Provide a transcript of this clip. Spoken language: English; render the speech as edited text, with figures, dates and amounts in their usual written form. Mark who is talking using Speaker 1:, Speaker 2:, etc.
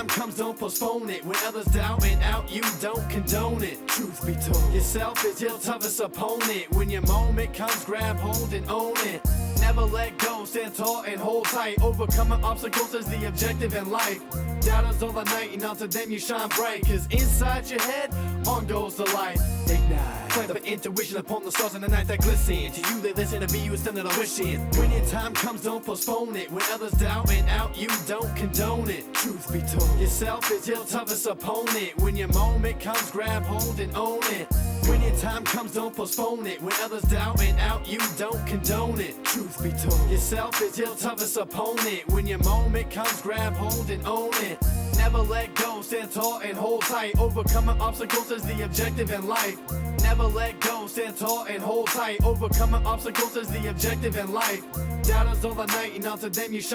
Speaker 1: time comes, don't postpone it. When others doubt and out, you don't condone it. Truth be told, yourself is your toughest opponent. When your moment comes, grab hold and own it. Never let go, stand tall and hold tight. Overcoming obstacles is the objective in life. Doubters all the night, and onto them you shine bright. Cause inside your head, on goes the light. Ignite, play the intuition upon the stars in the night that glisten. To you they listen, to be you it's them that are wishing. When your time comes, don't postpone it. When others doubt and out, you don't condone it. Truth be told, yourself is your toughest opponent. When your moment comes, grab hold and own it. When your time comes, don't postpone it. When others doubt and out, you don't condone it. Truth be told, yourself is your toughest opponent. When your moment comes, grab hold and own it. Never let go, stand tall and hold tight. Overcoming obstacles is the objective in life. Never let go, stand tall and hold tight. Overcoming obstacles is the objective in life. Doubters all the night, and onto them you shine.